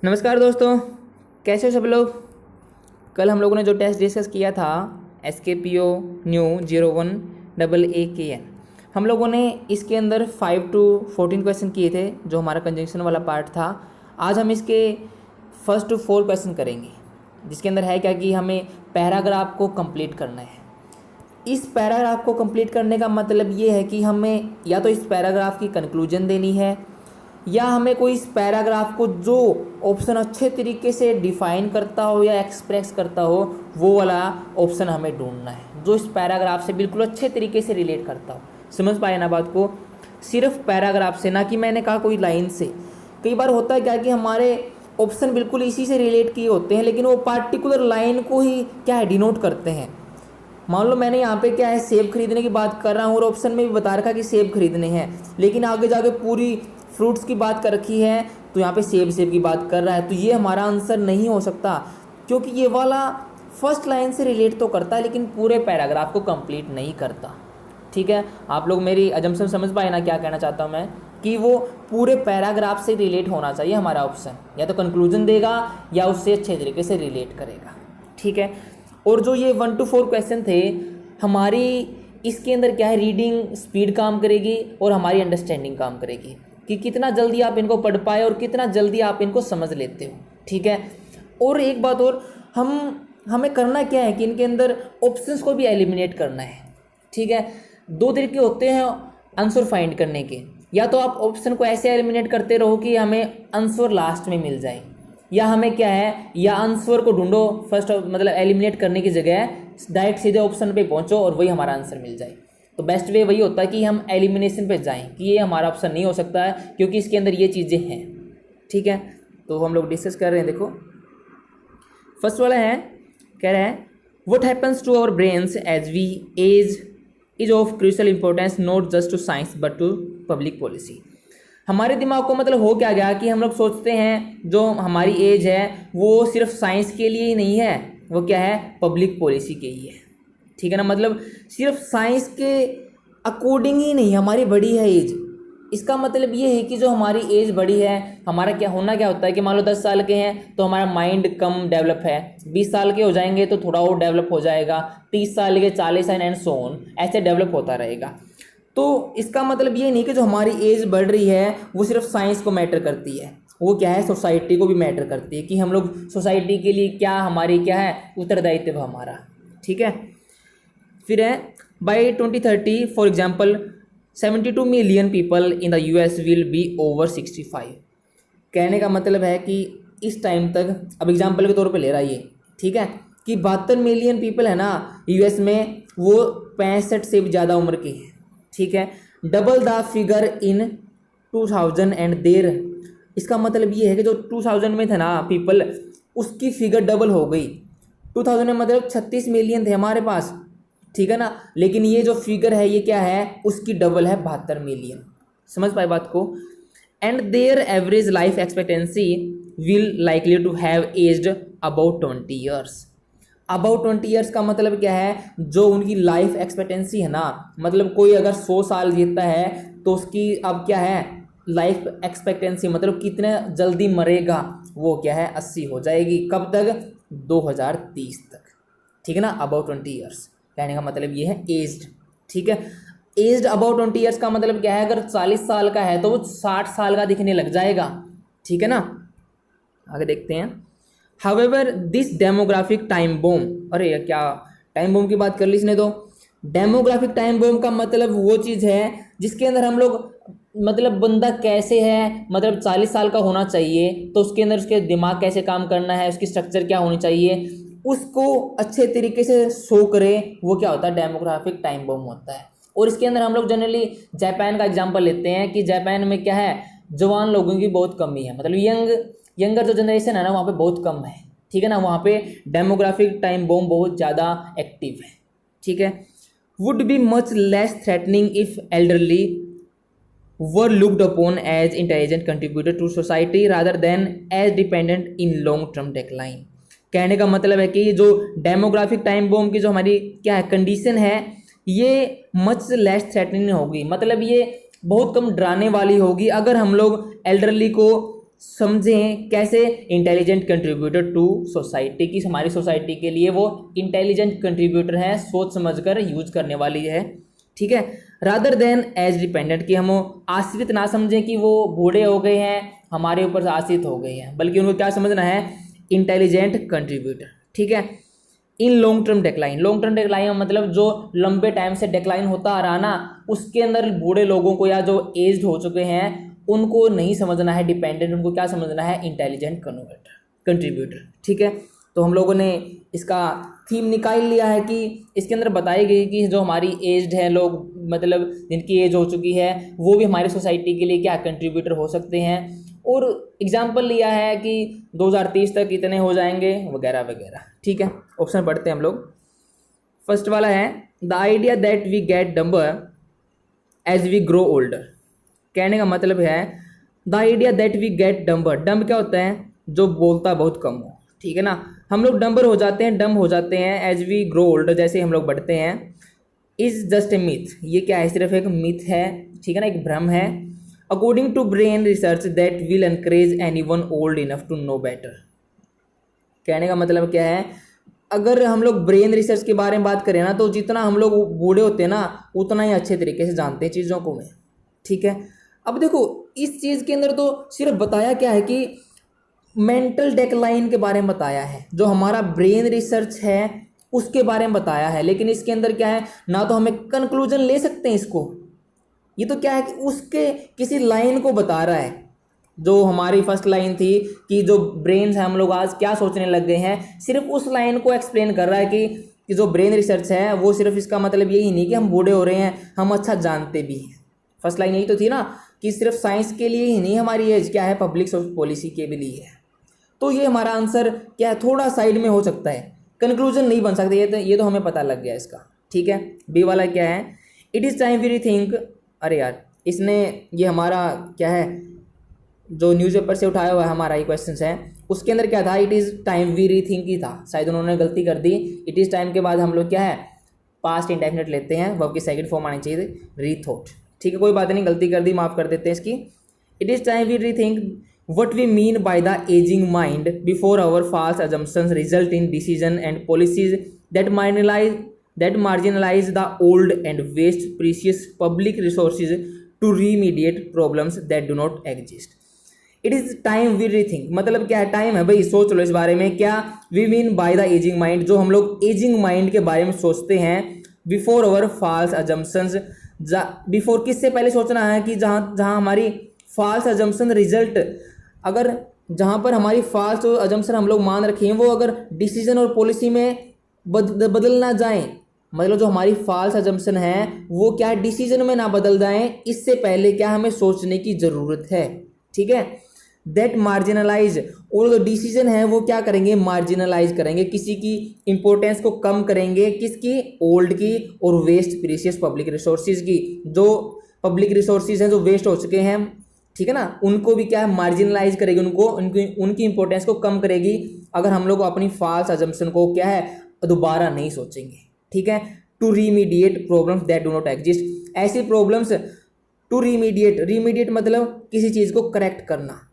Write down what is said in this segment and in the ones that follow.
नमस्कार दोस्तों, कैसे हो सब लोग। कल हम लोगों ने जो टेस्ट डिस्कस किया था SKPO न्यू 01AA KN, हम लोगों ने इसके अंदर 5 to 14 क्वेश्चन किए थे जो हमारा कंजंक्शन वाला पार्ट था। आज हम इसके फर्स्ट टू 4 क्वेश्चन करेंगे, जिसके अंदर है क्या कि हमें पैराग्राफ को कंप्लीट करना है। इस पैराग्राफ को कंप्लीट करने का मतलब ये है कि हमें या तो इस पैराग्राफ की कंक्लूजन देनी है, या हमें कोई इस पैराग्राफ को जो ऑप्शन अच्छे तरीके से डिफाइन करता हो या एक्सप्रेस करता हो, वो वाला ऑप्शन हमें ढूंढना है जो इस पैराग्राफ से बिल्कुल अच्छे तरीके से रिलेट करता हो। समझ पाए ना बात को, सिर्फ पैराग्राफ से, ना कि मैंने कहा कोई लाइन से। कई बार होता है क्या कि हमारे ऑप्शन बिल्कुल इसी से रिलेट किए होते हैं, लेकिन वो पार्टिकुलर लाइन को ही क्या है डिनोट करते हैं। मान लो मैंने यहाँ पे क्या है सेब खरीदने की बात कर रहा हूँ और ऑप्शन में भी बता रखा कि सेब खरीदने हैं, लेकिन आगे जाके पूरी फ्रूट्स की बात कर रखी है, तो यहाँ पे सेब की बात कर रहा है, तो ये हमारा आंसर नहीं हो सकता, क्योंकि ये वाला फर्स्ट लाइन से रिलेट तो करता है लेकिन पूरे पैराग्राफ को कंप्लीट नहीं करता। ठीक है, आप लोग मेरी अजम्पशन समझ पाए ना क्या कहना चाहता हूँ मैं, कि वो पूरे पैराग्राफ से रिलेट होना चाहिए हमारा ऑप्शन, या तो कंक्लूजन देगा या उससे अच्छे तरीके से रिलेट करेगा। ठीक है, और जो ये 1 to 4 क्वेश्चन थे हमारी, इसके अंदर क्या है रीडिंग स्पीड काम करेगी और हमारी अंडरस्टैंडिंग काम करेगी कि कितना जल्दी आप इनको पढ़ पाए और कितना जल्दी आप इनको समझ लेते हो। ठीक है, और एक बात और, हमें करना क्या है कि इनके अंदर ऑप्शंस को भी एलिमिनेट करना है। ठीक है, 2 तरीके होते हैं आंसर फाइंड करने के, या तो आप ऑप्शन को ऐसे एलिमिनेट करते रहो कि हमें आंसर लास्ट में मिल जाए, या हमें क्या है, या आंसर को ढूंढो फर्स्ट, मतलब एलिमिनेट करने की जगह डायरेक्ट सीधे ऑप्शन पे पहुंचो और वही हमारा आंसर मिल जाए। तो बेस्ट वे वही होता है कि हम एलिमिनेशन पे जाएं कि ये हमारा ऑप्शन नहीं हो सकता है क्योंकि इसके अंदर ये चीज़ें हैं। ठीक है, तो हम लोग डिस्कस कर रहे हैं। देखो फर्स्ट वाला है, कह रहा है what happens to our brains as we age is of crucial importance not just to science but to public policy. हमारे दिमाग को मतलब हो क्या गया कि हम लोग सोचते हैं जो हमारी एज है वो सिर्फ साइंस के लिए ही नहीं है, वो क्या है पब्लिक पॉलिसी के ही है। ठीक है ना, मतलब सिर्फ साइंस के अकॉर्डिंग ही नहीं हमारी बड़ी है एज। इसका मतलब ये है कि जो हमारी एज बड़ी है, हमारा क्या होना क्या होता है कि मान लो 10 साल के हैं तो हमारा माइंड कम डेवलप है, 20 साल के हो जाएंगे तो थोड़ा और डेवलप हो जाएगा, 30 साल के 40 एंड सो ऑन, ऐसे डेवलप होता रहेगा। तो इसका मतलब ये नहीं कि जो हमारी एज बढ़ रही है वो सिर्फ साइंस को मैटर करती है, वो क्या है सोसाइटी को भी मैटर करती है कि हम लोग सोसाइटी के लिए क्या, हमारी क्या है उत्तरदायित्व हमारा। ठीक है, फिर है by 2030 for example 72 million people in the US will be over 65। कहने का मतलब है कि इस टाइम तक, अब एग्जाम्पल के तौर पे ले रहा है ये, ठीक है, कि 72 मिलियन पीपल है ना US में, वो 65 से भी ज़्यादा उम्र के हैं। ठीक है, double the figure in 2000 and there. इसका मतलब ये है कि जो 2000 में थे ना पीपल, उसकी फिगर डबल हो गई। 2000 में मतलब 36 मिलियन थे हमारे पास, ठीक है ना, लेकिन ये जो फिगर है ये क्या है, उसकी डबल है 72 मिलियन। समझ पाए बात को। And their average life expectancy will likely to have aged about 20 years. About 20 years का मतलब क्या है, जो उनकी लाइफ एक्सपेक्टेंसी है ना, मतलब कोई अगर 100 साल जीता है तो उसकी अब क्या है लाइफ एक्सपेक्टेंसी, मतलब कितने जल्दी मरेगा, वो क्या है 80 हो जाएगी। कब तक, 2030 तक। ठीक है ना, अबाउट 20 ईयर्स कहने का मतलब ये है एज्ड। ठीक है, एज्ड अबाउट 20 ईयर्स का मतलब क्या है, अगर 40 साल का है तो वो 60 साल का दिखने लग जाएगा। ठीक है ना, आगे देखते हैं। However this demographic time bomb, अरे क्या टाइम बॉम की बात कर ली इसने तो। डेमोग्राफिक टाइम बॉम का मतलब वो चीज़ है जिसके अंदर हम लोग, मतलब बंदा कैसे है, मतलब 40 साल का होना चाहिए तो उसके अंदर उसके दिमाग कैसे काम करना है, उसकी स्ट्रक्चर क्या होनी चाहिए, उसको अच्छे तरीके से शो करे, वो क्या होता है डेमोग्राफिक टाइम बॉम होता है। और इसके अंदर हम लोग जनरली जापान का एग्जांपल लेते हैं कि जापान में क्या है जवान लोगों की बहुत कमी है, मतलब यंगर जो जनरेशन है ना वहाँ पे बहुत कम है। ठीक है ना, वहाँ पे डेमोग्राफिक टाइम बॉम बहुत ज़्यादा एक्टिव है। ठीक है, would be much less threatening if elderly were looked upon as intelligent contributor to society rather than as dependent in long term decline. कहने का मतलब है कि जो डेमोग्राफिक टाइम बॉम की जो हमारी क्या है कंडीशन है, ये मच लेस थ्रेटनिंग होगी, मतलब ये बहुत कम डराने वाली होगी अगर हम लोग एल्डरली को समझें कैसे इंटेलिजेंट कंट्रीब्यूटर टू सोसाइटी की, हमारी सोसाइटी के लिए वो इंटेलिजेंट कंट्रीब्यूटर है, सोच समझकर यूज करने वाली है, ठीक है। रादर देन एज डिपेंडेंट, कि हम आश्रित ना समझें कि वो बूढ़े हो गए हैं हमारे ऊपर आश्रित हो गए हैं, बल्कि उनको क्या समझना है, इंटेलिजेंट कंट्रीब्यूटर, ठीक है। इन long term decline, long term decline मतलब जो लंबे टाइम से डिक्लाइन होता आ रहा ना, उसके अंदर बूढ़े लोगों को या जो एज्ड हो चुके हैं उनको नहीं समझना है डिपेंडेंट, उनको क्या समझना है, इंटेलिजेंट कंट्रीब्यूटर, ठीक है। तो हम लोगों ने इसका थीम निकाल लिया है कि इसके अंदर बताई गई कि जो हमारी एज्ड है लोग, मतलब जिनकी एज हो चुकी है, वो भी हमारी सोसाइटी के लिए क्या कंट्रीब्यूटर हो सकते हैं, और एग्जाम्पल लिया है कि 2030 तक इतने हो जाएंगे वगैरह वगैरह, ठीक है। ऑप्शन पढ़ते हैं हम लोग। फर्स्ट वाला है the idea that we get dumber as we grow older. कहने का मतलब है the idea that we get dumber, dumb क्या होता है, जो बोलता बहुत कम हो, ठीक है ना। हम लोग डम्बर हो जाते हैं, डम्ब हो जाते हैं एज वी ग्रो ओल्डर, जैसे हम लोग बढ़ते हैं। इज जस्ट ए मिथ, ये क्या है, सिर्फ एक मिथ है, ठीक है ना, एक भ्रम है। According to brain research that will encourage anyone old enough to know better. कहने का मतलब क्या है, अगर हम लोग ब्रेन रिसर्च के बारे में बात करें ना, तो जितना हम लोग बूढ़े होते हैं ना, उतना ही अच्छे तरीके से जानते हैं चीज़ों को में, ठीक है। अब देखो इस चीज़ के अंदर तो सिर्फ बताया क्या है कि मेंटल डेक्लाइन के बारे में बताया है, जो हमारा ब्रेन रिसर्च है उसके बारे में बताया है, लेकिन इसके अंदर क्या है ना, तो हमें कंक्लूजन ले सकते हैं इसको, ये तो क्या है कि उसके किसी लाइन को बता रहा है। जो हमारी फर्स्ट लाइन थी कि जो ब्रेन है हम लोग आज क्या सोचने लग गए हैं, सिर्फ उस लाइन को एक्सप्लेन कर रहा है कि जो ब्रेन रिसर्च है वो सिर्फ इसका मतलब यही नहीं कि हम बूढ़े हो रहे हैं, हम अच्छा जानते भी हैं। फर्स्ट लाइन यही तो थी ना कि सिर्फ साइंस के लिए ही नहीं हमारी एज क्या है, पब्लिक पॉलिसी के भी लिए है। तो ये हमारा आंसर क्या है, थोड़ा साइड में हो सकता है, कंक्लूजन नहीं बन सकता, ये तो हमें पता लग गया इसका, ठीक है। बी वाला क्या है, it is time we rethink. अरे यार इसने ये हमारा क्या है जो न्यूज़पेपर से उठाया हुआ है हमारा ये क्वेश्चन है, उसके अंदर क्या था, it is time we rethink ही था, शायद उन्होंने गलती कर दी। इट इज़ टाइम के बाद हम लोग क्या है पास्ट इंडेफिनिट लेते हैं, वर्ब की सेकंड फॉर्म आनी चाहिए रीथॉट, ठीक है, कोई बात नहीं, गलती कर दी, माफ़ कर देते हैं इसकी। It is time we rethink what we mean by the aging mind before our false assumptions result in decision and policies that marginalize the old and waste precious public resources to remediate problems that do not exist. It is time we rethink, मतलब क्या है, time है भाई, सोच लो इस बारे में। क्या we mean by the aging mind, जो हम लोग aging mind के बारे में सोचते हैं, before our false assumptions, before किससे पहले सोचना है कि जहाँ हमारी फॉल्स अजम्पशन रिजल्ट, अगर जहाँ पर हमारी फॉल्स अजम्पशन हम लोग मान रखे हैं वो अगर डिसीजन और पॉलिसी में बदल ना जाएं, मतलब जो हमारी फॉल्स अजम्पशन है वो क्या डिसीजन में ना बदल जाएं, इससे पहले क्या हमें सोचने की ज़रूरत है, ठीक है। दैट मार्जिनलाइज, और जो डिसीजन है वो क्या करेंगे, मार्जिनलाइज करेंगे, किसी की इंपॉर्टेंस को कम करेंगे, किसकी, ओल्ड की और वेस्ट प्रीशियस पब्लिक रिसोर्सेज की। जो पब्लिक रिसोर्सेज हैं जो वेस्ट हो चुके हैं, ठीक है ना, उनको भी क्या है मार्जिनलाइज करेगी, उनकी इंपॉर्टेंस को कम करेगी, अगर हम लोग अपनी फॉल्स अजम्पशन को क्या है दोबारा नहीं सोचेंगे, ठीक है। To remediate problems that do not exist, ऐसी प्रॉब्लम्स टू रीमीडिएट मतलब किसी चीज़ को करेक्ट करना,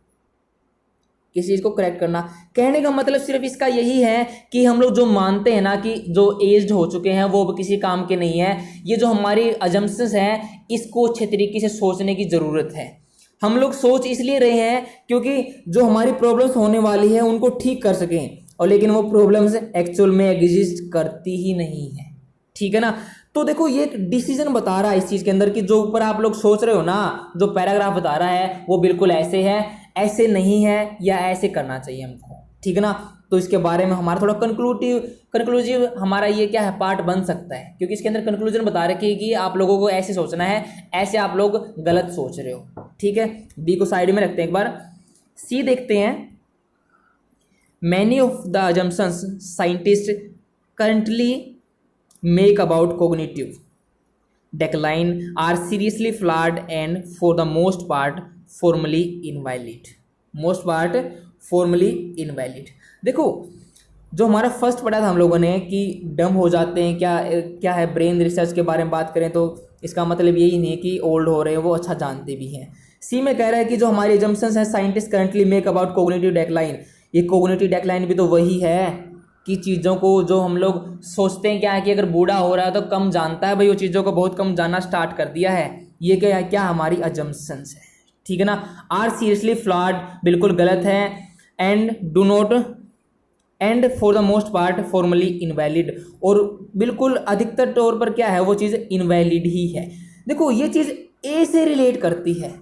किसी चीज़ को करेक्ट करना। कहने का मतलब सिर्फ इसका यही है कि हम लोग जो मानते हैं ना कि जो एज्ड हो चुके हैं वो किसी काम के नहीं है, ये जो हमारी अजम्पशंस हैं इसको अच्छे तरीके से सोचने की ज़रूरत है। हम लोग सोच इसलिए रहे हैं क्योंकि जो हमारी प्रॉब्लम्स होने वाली है उनको ठीक कर सकें, और लेकिन वो प्रॉब्लम्स एक्चुअल में एग्जिस्ट करती ही नहीं है, ठीक है ना। तो देखो ये एक डिसीजन बता रहा है इस चीज़ के अंदर कि जो ऊपर आप लोग सोच रहे हो ना, जो पैराग्राफ बता रहा है वो बिल्कुल ऐसे है, ऐसे नहीं है, या ऐसे करना चाहिए हमको, ठीक है ना। तो इसके बारे में हमारा थोड़ा कंक्लूसिव हमारा ये क्या है पार्ट बन सकता है, क्योंकि इसके अंदर कंक्लूजन बता रखी है कि आप लोगों को ऐसे सोचना है, ऐसे आप लोग गलत सोच रहे हो, ठीक है। बी को साइड में रखते हैं, एक बार सी देखते हैं। Many of the assumptions scientist currently make about cognitive decline are seriously flawed and for the most part formally invalid। देखो जो हमारा फर्स्ट पढ़ा था हम लोगों ने कि डम हो जाते हैं, क्या है ब्रेन रिसर्च के बारे में बात करें तो इसका मतलब यही नहीं है कि ओल्ड हो रहे हैं वो अच्छा जानते भी हैं। सी में कह रहा है कि जो हमारी एजम्पशंस हैं scientist currently make about cognitive decline, ये कोग्निटिव डेक्लाइन भी तो वही है कि चीज़ों को जो हम लोग सोचते हैं क्या है कि अगर बूढ़ा हो रहा है तो कम जानता है, भाई वो चीज़ों को बहुत कम जानना स्टार्ट कर दिया है। ये क्या है, क्या हमारी अजम्पशंस है, ठीक है ना। आर सीरियसली फ्लॉड, बिल्कुल गलत है। And do not, and for the most part formally invalid, और बिल्कुल अधिकतर तौर पर क्या है वो चीज़ इनवैलिड ही है। देखो ये चीज़ ए से रिलेट करती है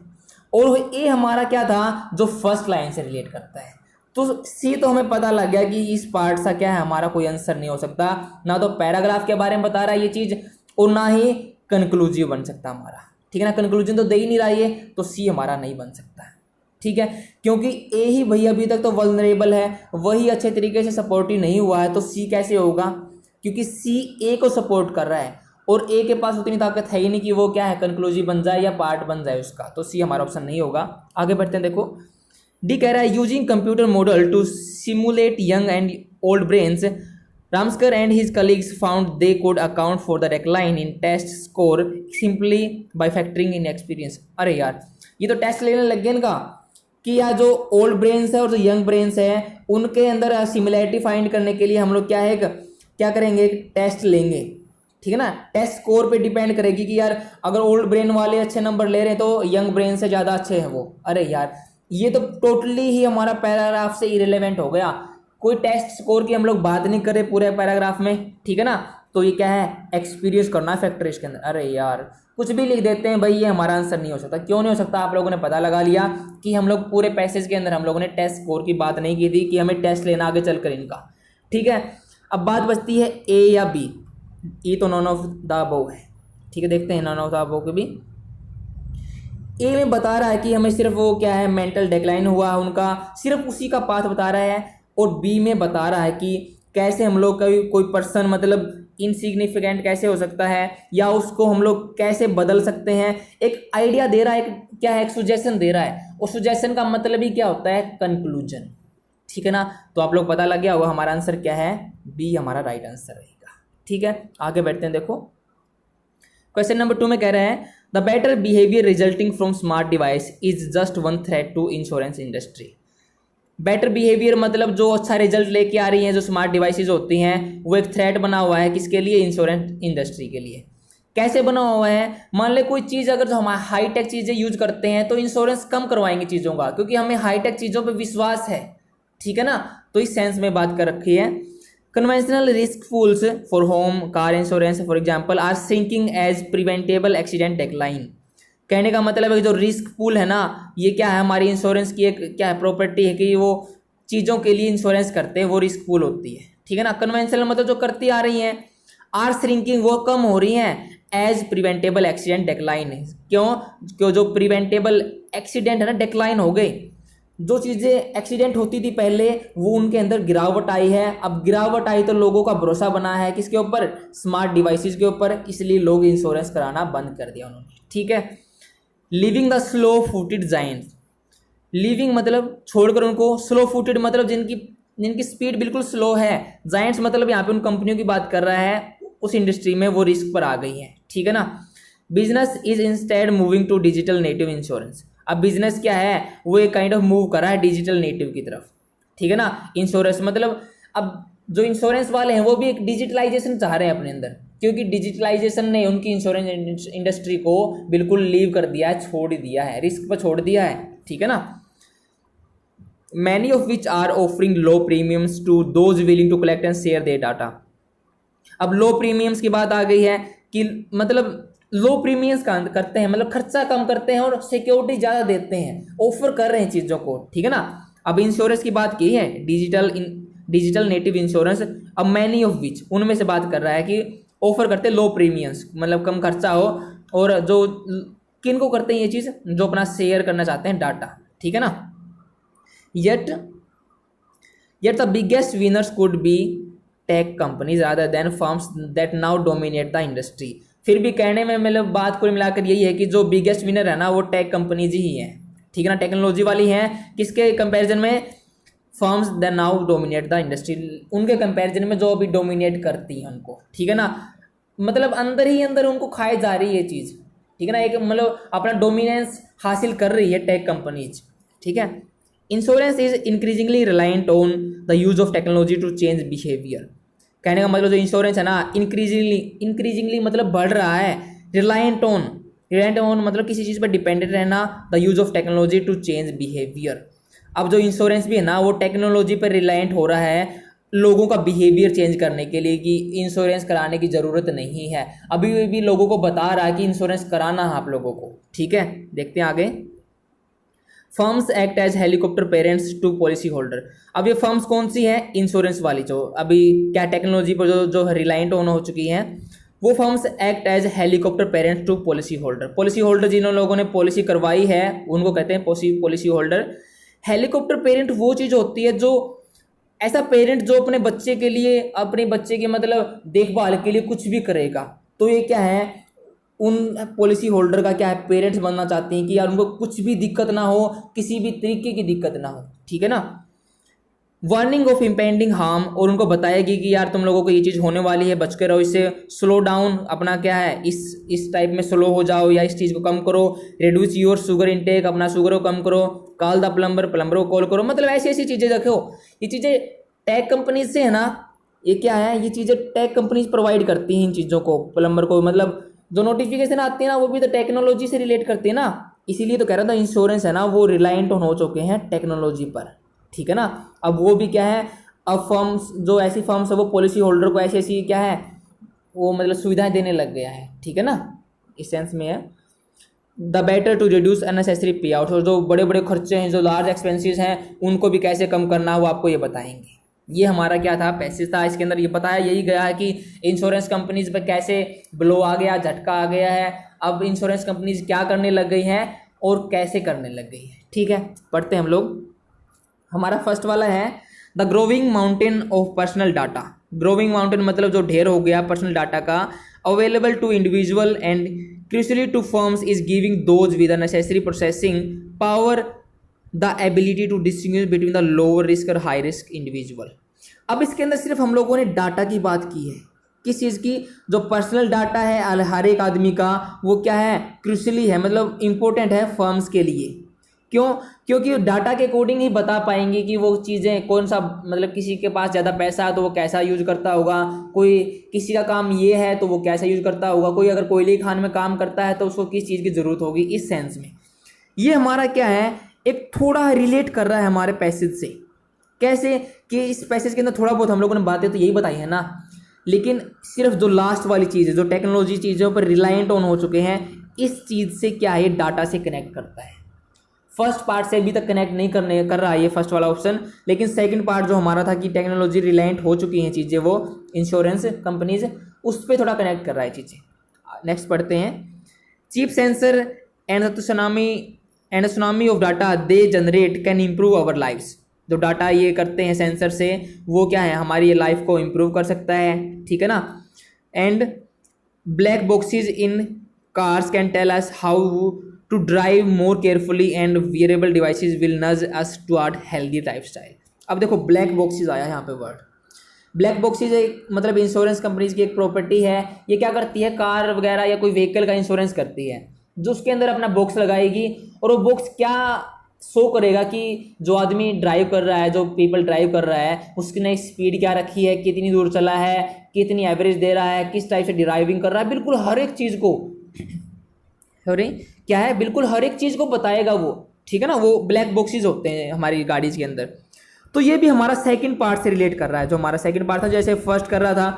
और ए हमारा क्या था जो फर्स्ट लाइन से रिलेट करता है, तो सी तो हमें पता लग गया कि इस पार्ट सा क्या है हमारा कोई आंसर नहीं हो सकता, ना तो पैराग्राफ के बारे में बता रहा है ये चीज़ और ना ही कंक्लूजिव बन सकता हमारा, ठीक है ना। कंक्लूजन तो दे ही नहीं रहा ये, तो सी हमारा नहीं बन सकता, ठीक है, क्योंकि ए ही भैया अभी तक तो वल्नरेबल है, वही अच्छे तरीके से सपोर्टिव नहीं हुआ है, तो सी कैसे होगा, क्योंकि सी ए को सपोर्ट कर रहा है और ए के पास उतनी ताकत है ही नहीं कि वो क्या है कंक्लूजिव बन जाए या पार्ट बन जाए उसका, तो सी हमारा ऑप्शन नहीं होगा। आगे बढ़ते हैं, देखो डी कह रहा है using computer model to simulate young and old brains, Ramskar and his colleagues found they could account for the decline in test score simply by factoring in experience। अरे यार ये तो टेस्ट लेने लग गए इनका कि यार जो ओल्ड ब्रेन्स है और जो यंग ब्रेन्स है उनके अंदर सिमिलैरिटी फाइंड करने के लिए हम लोग क्या है क्या करेंगे, टेस्ट लेंगे, ठीक है ना। टेस्ट स्कोर पे डिपेंड करेगी कि यार अगर ओल्ड ब्रेन वाले अच्छे नंबर ले रहे हैं तो यंग ब्रेन से ज़्यादा अच्छे हैं वो। अरे यार ये तो टोटली ही हमारा पैराग्राफ से इरेलेवेंट हो गया, कोई टेस्ट स्कोर की हम लोग बात नहीं कर रहे पूरे पैराग्राफ में, ठीक है ना। तो ये क्या है, एक्सपीरियंस करना है फैक्टर इसके अंदर। अरे यार कुछ भी लिख देते हैं भाई, ये हमारा आंसर नहीं हो सकता। क्यों नहीं हो सकता, आप लोगों ने पता लगा लिया कि हम लोग पूरे पैसेज के अंदर हम लोगों ने टेस्ट स्कोर की बात नहीं की थी कि हमें टेस्ट लेना आगे चलकर इनका, ठीक है। अब बात बचती है ए या बी, ये तो नॉन ऑफ द अबव है, ठीक है। देखते हैं नॉन ऑफ द अबव के भी। ए में बता रहा है कि हमें सिर्फ वो क्या है मेंटल डिक्लाइन हुआ उनका, सिर्फ उसी का पाथ बता रहा है, और बी में बता रहा है कि कैसे हम लोग कोई पर्सन मतलब इनसिग्निफिकेंट कैसे हो सकता है या उसको हम लोग कैसे बदल सकते हैं। एक आइडिया दे रहा है, क्या है, एक सुजेशन दे रहा है, और सुजेशन का मतलब ही क्या होता है, कंक्लूजन, ठीक है ना। तो आप लोग पता लग गया होगा हमारा आंसर क्या है, बी हमारा राइट आंसर रहेगा, ठीक है। आगे बढ़ते हैं, देखो क्वेश्चन नंबर 2 में कह रहे हैं the better behaviour resulting from smart device is just one threat to insurance industry. Better behaviour मतलब जो अच्छा रिजल्ट लेके आ रही हैं जो स्मार्ट डिवाइसेज होती हैं, वो एक थ्रेट बना हुआ है किसके लिए, इंश्योरेंस इंडस्ट्री के लिए। कैसे बना हुआ है, मान ले कोई चीज़ अगर जो हम हाईटेक चीज़ें यूज करते हैं तो इंश्योरेंस कम करवाएंगे चीज़ों का, क्योंकि हमें हाईटेक चीज़ों पे विश्वास है, ठीक है ना। तो इस सेंस में बात कर रखी है। Conventional risk pools for home car insurance for example are sinking as preventable accident decline. कहने का मतलब है कि जो रिस्क पूल है ना, ये क्या है, हमारी इंश्योरेंस की एक क्या है प्रॉपर्टी है कि वो चीज़ों के लिए इंश्योरेंस करते हैं, वो रिस्क पूल होती है, ठीक है ना। कन्वेंशनल मतलब जो करती आ रही हैं, आर श्रिंकिंग वो कम हो रही हैं, एज प्रिवेंटेबल एक्सीडेंट डेक्लाइन। क्यों जो प्रिवेंटेबल एक्सीडेंट है ना डेक्लाइन हो गए, जो चीज़ें एक्सीडेंट होती थी पहले वो उनके अंदर गिरावट आई है। अब गिरावट आई तो लोगों का भरोसा बना है किसके ऊपर, स्मार्ट डिवाइसेस के ऊपर, इसलिए लोग इंश्योरेंस कराना बंद कर दिया उन्होंने, ठीक है। Living the slow footed Giants, living मतलब छोड़कर उनको, स्लो फुटेड मतलब जिनकी स्पीड बिल्कुल स्लो है, जाइंट्स मतलब यहाँ पे उन कंपनियों की बात कर रहा है उस इंडस्ट्री में वो रिस्क पर आ गई है, ठीक है ना। Business is instead moving to digital native insurance. अब बिजनेस क्या है, वो एक काइंड ऑफ मूव कर रहा है डिजिटल नेटिव की तरफ, ठीक है ना। इंश्योरेंस मतलब अब जो इंश्योरेंस वाले हैं वो भी एक डिजिटलाइजेशन चाह रहे हैं अपने अंदर, क्योंकि डिजिटलाइजेशन ने उनकी इंश्योरेंस इंडस्ट्री को बिल्कुल लीव कर दिया है, छोड़ दिया है, रिस्क पर छोड़ दिया है, ठीक है ना। Many of which are offering low premiums to those willing to collect and share their data. अब लो प्रीमियम्स की बात आ गई है कि मतलब लो प्रीमियम्स करते हैं, मतलब खर्चा कम करते हैं और सिक्योरिटी ज़्यादा देते हैं, ऑफर कर रहे हैं चीज़ों को, ठीक है ना। अब इंश्योरेंस की बात की है, डिजिटल नेटिव इंश्योरेंस। अब मैनी ऑफ विच उनमें से बात कर रहा है कि ऑफर करते लो प्रीमियम्स, मतलब कम खर्चा हो, और जो किन को करते हैं ये चीज़, जो अपना शेयर करना चाहते हैं डाटा, ठीक है ना। Yet the biggest winners could be tech companies rather than firms that now dominate the industry. फिर भी कहने में मतलब बात को मिलाकर यही है कि जो बिगेस्ट विनर है ना वो टेक कंपनीज ही हैं, ठीक है ना, टेक्नोलॉजी वाली हैं। किसके कंपैरिजन में, firms that now dominate the industry, उनके कंपैरिजन में जो अभी डोमिनेट करती हैं उनको, ठीक है ना। मतलब अंदर ही अंदर उनको खाए जा रही है ये चीज़, ठीक है ना, एक मतलब अपना डोमिनेंस हासिल कर रही है टेक कंपनीज, ठीक है। Insurance is increasingly reliant on the use of technology to change behaviour. कहने का मतलब जो इंश्योरेंस है ना, इंक्रीजिंगली मतलब बढ़ रहा है, रिलायंट ऑन मतलब किसी चीज़ पर डिपेंडेंट रहना, the use of technology to change behaviour. अब जो इंश्योरेंस भी है ना वो टेक्नोलॉजी पर रिलायंट हो रहा है लोगों का बिहेवियर चेंज करने के लिए, कि इंश्योरेंस कराने की ज़रूरत नहीं है। अभी भी लोगों को बता रहा है कि इंश्योरेंस कराना है आप लोगों को, ठीक है। देखते हैं आगे। Firms act as helicopter parents to policy holder. अब ये फर्म्स कौन सी है, इंश्योरेंस वाली, जो अभी क्या टेक्नोलॉजी पर जो रिलायंट ऑन हो चुकी हैं, वो firms act as helicopter parents to policy holder. Policy holder जिन लोगों ने पॉलिसी करवाई है उनको कहते हैं पॉलिसी होल्डर। हेलीकॉप्टर पेरेंट वो चीज़ होती है जो ऐसा पेरेंट जो अपने बच्चे के लिए, अपने बच्चे के मतलब देखभाल के लिए कुछ भी करेगा। तो ये क्या है, उन पॉलिसी होल्डर का क्या है, पेरेंट्स बनना चाहते हैं कि यार उनको कुछ भी दिक्कत ना हो, किसी भी तरीके की दिक्कत ना हो, ठीक है ना। वार्निंग ऑफ इम्पेंडिंग हार्म, और उनको बताएगी कि यार तुम लोगों को ये चीज़ होने वाली है, बच के रहो इससे, स्लो डाउन अपना क्या है, इस टाइप में स्लो हो जाओ या इस चीज़ को कम करो, रिड्यूस योर शुगर इनटेक, अपना शुगर को कम करो, कॉल द प्लम्बर को कॉल करो, मतलब ऐसी ऐसी चीज़ें रखो। ये चीज़ें टेक कंपनीज से है ना, ये क्या है, ये चीज़ें टेक कंपनीज प्रोवाइड करती हैं इन चीज़ों को, प्लम्बर को, मतलब जो नोटिफिकेशन आती है ना वो भी तो टेक्नोलॉजी से रिलेट करती है ना। इसीलिए तो कह रहा था इंश्योरेंस है ना वो रिलायंट हो चुके हैं टेक्नोलॉजी पर, ठीक है ना। अब वो भी क्या है, अब फर्म्स जो ऐसी फर्म्स है वो पॉलिसी होल्डर को ऐसी ऐसी क्या है वो मतलब सुविधाएं देने लग गया है, ठीक है ना, इस सेंस में है। The better to reduce unnecessary pay out, और जो बड़े बड़े खर्चे हैं, जो लार्ज एक्सपेंसेस हैं, उनको भी कैसे कम करना वो आपको ये बताएंगे। ये हमारा क्या था, पैसेज था, इसके अंदर ये बताया यही गया है कि इंश्योरेंस कंपनीज पर कैसे ब्लो आ गया, झटका आ गया है। अब इंश्योरेंस कंपनीज क्या करने लग गई हैं और कैसे करने लग गई है, ठीक है। पढ़ते हैं हम लोग। हमारा फर्स्ट वाला है the growing mountain of personal data. Growing mountain मतलब जो ढेर हो गया पर्सनल डाटा का, available to individual and crucially to firms is giving those with the necessary processing power the ability to distinguish between the lower risk और high risk individual. अब इसके अंदर सिर्फ हम लोगों ने डाटा की बात की है, किस चीज़ की, जो पर्सनल डाटा है हर एक आदमी का, वो क्या है, क्रूशियली है, मतलब इंपॉर्टेंट है फर्म्स के लिए। क्यों, क्योंकि डाटा के अकॉर्डिंग ही बता पाएंगे कि वो चीज़ें कौन सा, मतलब किसी के पास ज़्यादा पैसा है तो वो कैसा यूज करता होगा, कोई किसी का काम ये है तो वो कैसा यूज करता होगा, कोई अगर कोयले खान में काम करता है तो उसको किस चीज़ की ज़रूरत होगी, इस सेंस में ये हमारा क्या है, एक थोड़ा रिलेट कर रहा है हमारे पैसेज से। कैसे कि इस पैसेज के अंदर थोड़ा बहुत हम लोगों ने बातें तो यही बताई है ना, लेकिन सिर्फ जो लास्ट वाली चीज़ है, जो टेक्नोलॉजी चीज़ों पर रिलायंट ऑन हो चुके हैं, इस चीज़ से क्या है, डाटा से कनेक्ट करता है। फर्स्ट पार्ट से अभी तक कनेक्ट नहीं कर रहा है ये फर्स्ट वाला ऑप्शन, लेकिन सेकंड पार्ट जो हमारा था कि टेक्नोलॉजी रिलायंट हो चुकी हैं चीज़ें, वो इंश्योरेंस कंपनीज, उस पर थोड़ा कनेक्ट कर रहा है चीज़ें। नेक्स्ट पढ़ते हैं। Cheap sensor and tsunami of data they generate can improve our lives. जो डाटा ये करते हैं सेंसर से, वो क्या है, हमारी ये लाइफ को इम्प्रूव कर सकता है, ठीक है ना। And black boxes in cars can tell us how to drive more carefully and wearable devices will nudge us toward healthy lifestyle. अब देखो ब्लैक बॉक्सेज आया यहाँ पे वर्ड। ब्लैक बॉक्सेज एक मतलब इंश्योरेंस कंपनीज की एक प्रॉपर्टी है। ये क्या करती है, कार वगैरह या कोई व्हीकल का इंश्योरेंस करती है, जो उसके अंदर अपना बॉक्स लगाएगी, और वो बॉक्स क्या शो करेगा कि जो आदमी ड्राइव कर रहा है, जो पीपल ड्राइव कर रहा है, उसने स्पीड क्या रखी है, कितनी दूर चला है, कितनी एवरेज दे रहा है, किस टाइप से ड्राइविंग कर रहा है, बिल्कुल हर एक चीज़ को सॉरी क्या है, बिल्कुल हर एक चीज़ को बताएगा वो, ठीक है ना। वो ब्लैक बॉक्सेस होते हैं हमारी गाड़ीज के अंदर। तो ये भी हमारा सेकंड पार्ट से रिलेट कर रहा है। जो हमारा सेकंड पार्ट था, जैसे फर्स्ट कर रहा था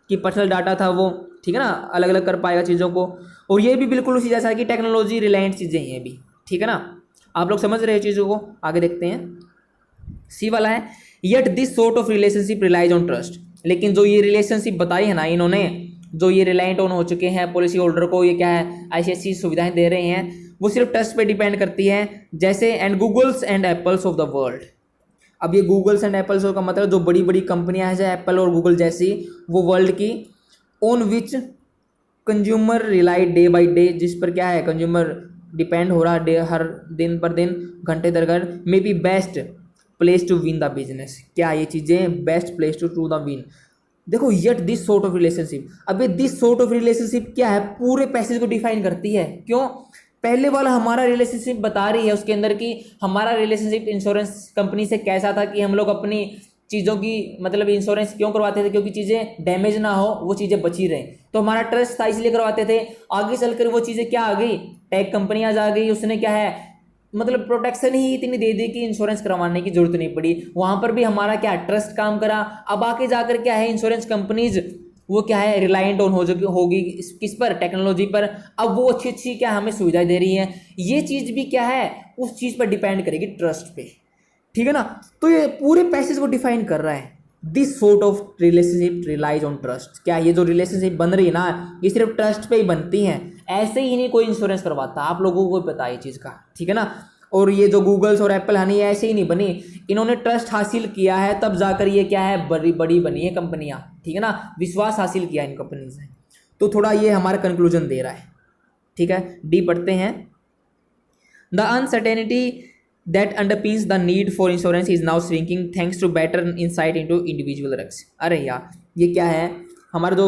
कि पर्सनल डाटा था वो, ठीक है ना, अलग अलग कर पाएगा चीज़ों को, और ये भी बिल्कुल उसी जैसा है कि टेक्नोलॉजी रिलेटेड चीज़ें हैं भी, ठीक है ना। आप लोग समझ रहे हैं चीज़ों को, आगे देखते हैं। सी वाला है, yet this sort of relationship relies on trust. लेकिन जो ये रिलेशनशिप बताई है ना इन्होंने, जो ये रिलायंट ऑन हो चुके हैं पॉलिसी होल्डर को, ये क्या है, ऐसी ऐसी सुविधाएं दे रहे हैं, वो सिर्फ ट्रस्ट पे डिपेंड करती है। जैसे and Googles and Apples of the world. अब ये गूगल्स एंड एप्पल्स का मतलब जो बड़ी बड़ी कंपनियां हैं जैसे एप्पल और गूगल जैसी, वो वर्ल्ड की, on which consumer rely day by day, जिस पर क्या है कंज्यूमर डिपेंड हो रहा है हर दिन पर दिन, घंटे दर घंटे, may be best place to win the business. क्या ये चीज़ें best place to the win, देखो yet this sort of relationship, अबे दिस सॉर्ट ऑफ रिलेशनशिप क्या है, पूरे पैसेज को डिफाइन करती है। क्यों? पहले वाला हमारा रिलेशनशिप बता रही है उसके अंदर कि हमारा रिलेशनशिप इंश्योरेंस कंपनी से कैसा था, कि हम लोग अपनी चीज़ों की मतलब इंश्योरेंस क्यों करवाते थे, क्योंकि चीज़ें डैमेज ना हो, वो चीज़ें बची रहें, तो हमारा ट्रस्ट था इसलिए करवाते थे। आगे चलकर वो चीज़ें क्या आ गई, टेक कंपनियां आ गई, उसने क्या है मतलब प्रोटेक्शन ही इतनी दे दी कि इंश्योरेंस करवाने की जरूरत नहीं पड़ी। वहां पर भी हमारा क्या ट्रस्ट काम करा। अब आके जाकर क्या है, इंश्योरेंस कंपनीज वो क्या है रिलायंट ऑन होगी किस पर, टेक्नोलॉजी पर। अब वो अच्छी अच्छी क्या हमें सुविधाएं दे रही हैं, ये चीज़ भी क्या है उस चीज़ पर डिपेंड करेगी, ट्रस्ट पे। ठीक है ना? तो ये पूरे पैसेज को डिफाइन कर रहा है। This sort of relationship relies on trust. क्या ये जो रिलेशनशिप बन रही है ना, ये सिर्फ ट्रस्ट पे ही बनती हैं, ऐसे ही नहीं कोई इंश्योरेंस करवाता, आप लोगों को पता है ये चीज़ का। ठीक है ना? और ये जो गूगल्स और एप्पल हनी ऐसे ही नहीं बनी, इन्होंने ट्रस्ट हासिल किया है तब जाकर ये क्या है बड़ी बड़ी बनी है कंपनियां। ठीक है ना? विश्वास हासिल किया इन कंपनी से। तो थोड़ा ये हमारा कंक्लूजन दे रहा है। ठीक है, डी पढ़ते हैं। The uncertainty that underpins the need for insurance is now shrinking thanks to better insight into individual risks। अरे यार ये क्या है, हमारा जो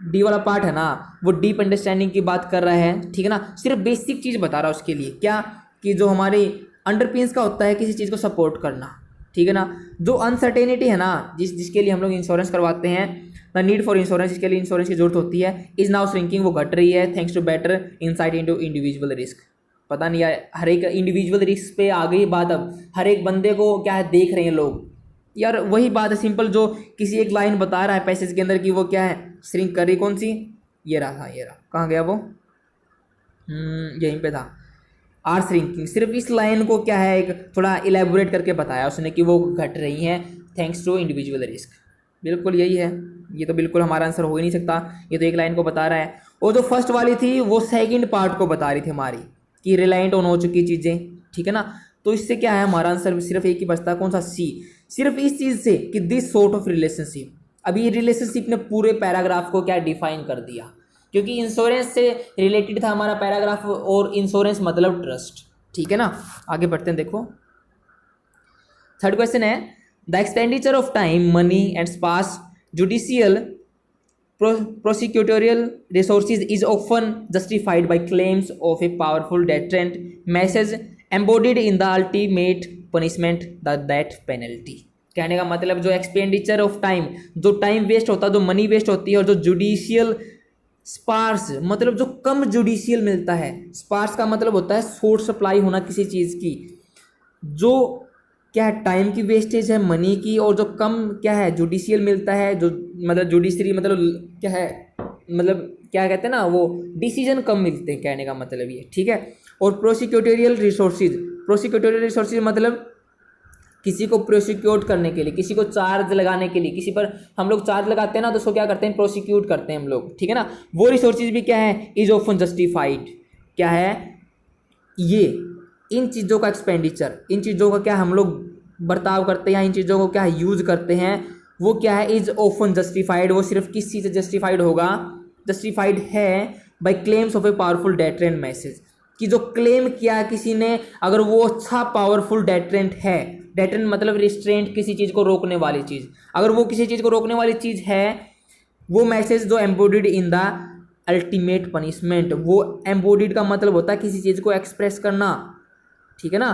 डी वाला पार्ट है ना वो डीप अंडरस्टैंडिंग की बात कर रहा है। ठीक है ना? सिर्फ बेसिक चीज़ बता रहा है उसके लिए, क्या कि जो हमारी अंडरपिन्स का होता है किसी चीज़ को सपोर्ट करना। ठीक है ना? जो अनसर्टेनिटी है ना जिसके लिए हम लोग इंश्योरेंस करवाते हैं, द नीड फॉर इंश्योरेंस, जिसके लिए इंश्योरेंस की जरूरत होती है, इज नाउ श्रिंकिंग, वो घट रही है thanks to better insight into individual risk. पता नहीं यार, हर एक इंडिविजुअल रिस्क पे आ गई बात। अब हर एक बंदे को क्या है देख रहे हैं लोग। यार वही बात है सिंपल, जो किसी एक लाइन बता रहा है पैसेज के अंदर कि वो क्या है श्रिंक कर रही। कौन सी? ये रहा, हाँ ये रहा, कहाँ गया वो, यहीं पे था, आर श्रिंकिंग। सिर्फ इस लाइन को क्या है एक थोड़ा इलेबोरेट करके बताया उसने कि वो घट रही हैं थैंक्स टू इंडिविजुअल रिस्क। बिल्कुल यही है, ये तो बिल्कुल हमारा आंसर हो ही नहीं सकता, ये तो एक लाइन को बता रहा है। और जो फर्स्ट वाली थी वो सेकंड पार्ट को बता रही थी हमारी, कि रिलायंट ऑन हो चुकी चीज़ें। ठीक है ना? तो इससे क्या है हमारा आंसर सिर्फ एक ही बचता है, कौन सा? सी। सिर्फ इस चीज़ से कि दिस सॉर्ट ऑफ रिलेशनशिप। अभी ये रिलेशनशिप ने पूरे पैराग्राफ को क्या डिफाइन कर दिया, क्योंकि इंश्योरेंस से रिलेटेड था हमारा पैराग्राफ, और इंश्योरेंस मतलब ट्रस्ट। ठीक है ना? आगे बढ़ते हैं, देखो थर्ड क्वेश्चन है, the expenditure of time money and space judicial prosecutorial resources is often justified by claims of a powerful deterrent message embodied in the ultimate punishment, the death penalty। कहने का मतलब जो एक्सपेंडिचर ऑफ टाइम, जो time waste होता है, जो money waste होती है, और जो जुडिशियल स्पार्स मतलब जो कम जुडिशियल मिलता है। स्पार्स का मतलब होता है शॉर्ट सप्लाई होना किसी चीज़ की, जो क्या है टाइम की वेस्टेज है, मनी की, और जो कम क्या है जुडिशियल मिलता है, जो मतलब जुडिशरी मतलब क्या है मतलब क्या कहते हैं ना वो डिसीजन कम मिलते हैं, कहने का मतलब ये। ठीक है? और प्रोसिक्यूटोरियल रिसोर्सेज मतलब किसी को प्रोसिक्यूट करने के लिए, किसी को चार्ज लगाने के लिए, किसी पर हम लोग चार्ज लगाते हैं ना तो उसको क्या करते हैं प्रोसिक्यूट करते हैं हम लोग। ठीक है ना? वो रिसोर्सेज भी क्या है इज ऑफन जस्टिफाइड। क्या है ये इन चीज़ों का एक्सपेंडिचर, इन चीज़ों का क्या हम लोग बर्ताव करते हैं, इन चीज़ों को क्या यूज करते हैं, वो क्या है इज ऑफन जस्टिफाइड। वो सिर्फ किस चीज़ से जस्टिफाइड होगा, जस्टिफाइड है by claims of a powerful deterrent message, कि जो क्लेम किया किसी ने, अगर वो अच्छा पावरफुल डेटरेंट है, डेटरेंट मतलब रिस्ट्रेंट, किसी चीज़ को रोकने वाली चीज़, अगर वो किसी चीज़ को रोकने वाली चीज़ है, वो मैसेज जो एम्बोडिड इन द अल्टीमेट पनिशमेंट। वो एम्बोडिड का मतलब होता है किसी चीज़ को एक्सप्रेस करना। ठीक है ना?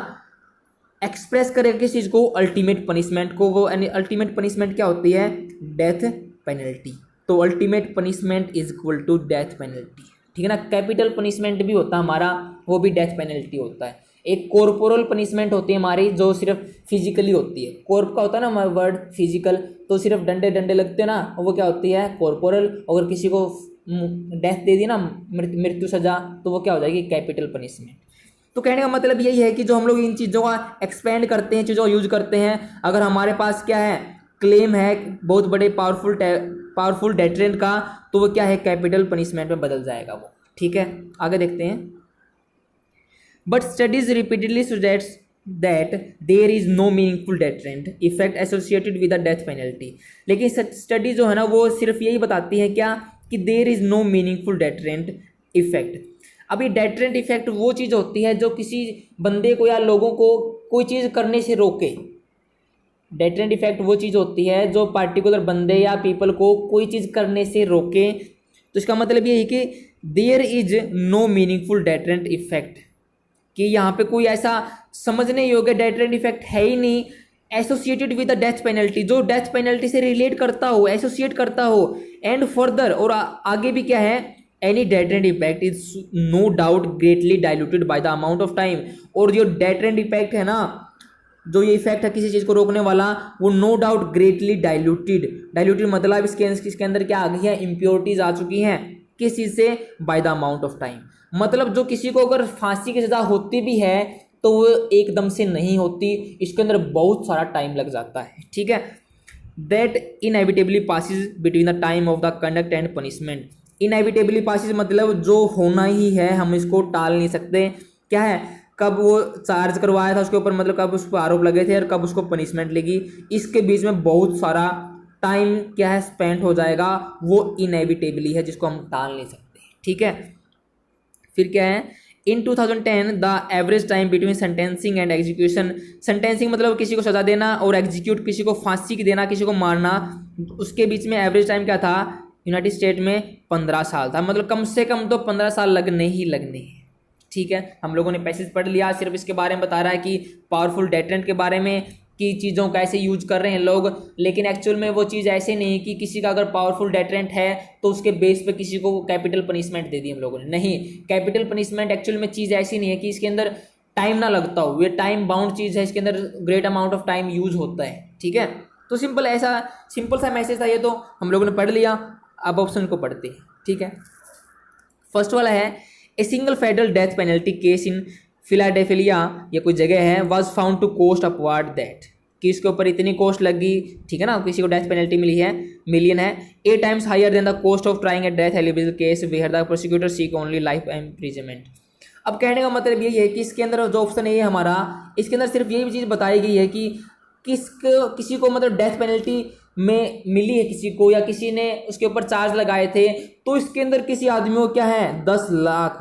एक्सप्रेस करे किस चीज़ को, अल्टीमेट पनिशमेंट को। वो अल्टीमेट पनिशमेंट क्या होती है, डेथ पेनल्टी। तो ultimate punishment is equal to death penalty. ठीक है ना? कैपिटल पनिशमेंट भी होता है हमारा, वो भी डेथ पेनल्टी होता है। एक कॉर्पोरल पनिशमेंट होती है हमारी जो सिर्फ फिजिकली होती है। कॉर्प का होता है ना हमारा वर्ड फिजिकल, तो सिर्फ डंडे डंडे लगते हैं ना, वो क्या होती है कॉर्पोरल। अगर किसी को डेथ दे दी ना, मृत्यु सजा, तो वो क्या हो जाएगी कैपिटल पनिशमेंट। तो कहने का मतलब यही है कि जो हम लोग इन चीज़ों का एक्सपेंड करते हैं, चीज़ों का यूज करते हैं, अगर हमारे पास क्या है क्लेम है बहुत बड़े पावरफुल डेटरेंट का, तो वो क्या है कैपिटल पनिशमेंट में बदल जाएगा वो। ठीक है? आगे देखते हैं। But studies repeatedly suggests that there is no meaningful deterrent effect associated with the death penalty. लेकिन स्टडी जो है ना वो सिर्फ यही बताती है क्या, कि there is no meaningful deterrent effect. अभी डेटरेंट इफेक्ट वो चीज़ होती है जो किसी बंदे को या लोगों को कोई चीज़ करने से रोके, डेटरेंट इफेक्ट वो चीज़ होती है जो पार्टिकुलर बंदे या पीपल को कोई चीज़ करने से रोके। तो इसका मतलब ये है कि there is no meaningful deterrent effect, कि यहाँ पे कोई ऐसा समझने योग्य डेटरेंट इफेक्ट है ही नहीं associated with the death penalty, जो डेथ पेनल्टी से रिलेट करता हो, एसोसिएट करता हो। एंड फर्दर, और आगे भी क्या है, any deterrent effect is no doubt greatly diluted by the amount of time. और जो डेटरेंट इफेक्ट है ना, जो ये इफेक्ट है किसी चीज़ को रोकने वाला, वो नो डाउट ग्रेटली डाइल्यूटेड मतलब इसके अंदर क्या आ गई है, इम्प्योरिटीज आ चुकी हैं। किस चीज़ से, bye the amount of time. मतलब जो किसी को अगर फांसी की सजा होती भी है तो वो एकदम से नहीं होती, इसके अंदर बहुत सारा टाइम लग जाता है, ठीक है। That inevitably passes between the time of the conduct and punishment. Inevitably passes मतलब जो होना ही है, हम इसको टाल नहीं सकते। क्या है, कब वो चार्ज करवाया था उसके ऊपर, मतलब कब उस पर आरोप लगे थे और कब उसको पनिशमेंट लेगी, इसके बीच में बहुत सारा टाइम क्या है स्पेंड हो जाएगा, वो इनएविटेबली है जिसको हम टाल नहीं सकते, ठीक है। फिर क्या है, इन 2010 the average time between sentencing and execution. Sentencing मतलब किसी को सजा देना, और एग्जीक्यूट किसी को फांसी की देना, किसी को मारना, उसके बीच में एवरेज टाइम क्या था यूनाइटेड स्टेट में, 15 साल था। मतलब कम से कम तो 15 साल लगने ही लगने हैं, ठीक है। हम लोगों ने पैसेज पढ़ लिया, सिर्फ इसके बारे में बता रहा है कि पावरफुल डेटरेंट के बारे में, कि चीज़ों का ऐसे यूज कर रहे हैं लोग, लेकिन एक्चुअल में वो चीज़ ऐसे नहीं कि किसी का अगर पावरफुल डेटरेंट है तो उसके बेस पे किसी को कैपिटल पनिशमेंट दे दी हम लोगों ने। नहीं, कैपिटल पनिशमेंट एक्चुअल में चीज़ ऐसी नहीं है कि इसके अंदर टाइम ना लगता हो, ये टाइम बाउंड चीज़ है, इसके अंदर great amount of time use होता है, ठीक है। तो सिंपल सा मैसेज था ये, तो हम लोगों ने पढ़ लिया। अब ऑप्शन को पढ़ते हैं, ठीक है। फर्स्ट वाला है, a single federal death penalty case in Philadelphia, ये कोई जगह है, was found to cost upward that, कि इसके ऊपर इतनी कॉस्ट लगी, ठीक है ना, किसी को डेथ पेनल्टी मिली है, मिलियन है, 8 times higher than the cost of trying a death eligible case where the prosecutor seek only life imprisonment. अब कहने का मतलब ये है कि इसके अंदर जो ऑप्शन है ये हमारा, इसके अंदर सिर्फ यही चीज़ बताई गई है कि किसी को मतलब डेथ पेनल्टी में मिली है किसी को, या किसी ने उसके ऊपर चार्ज लगाए थे, तो इसके अंदर किसी आदमी को क्या है 10 लाख,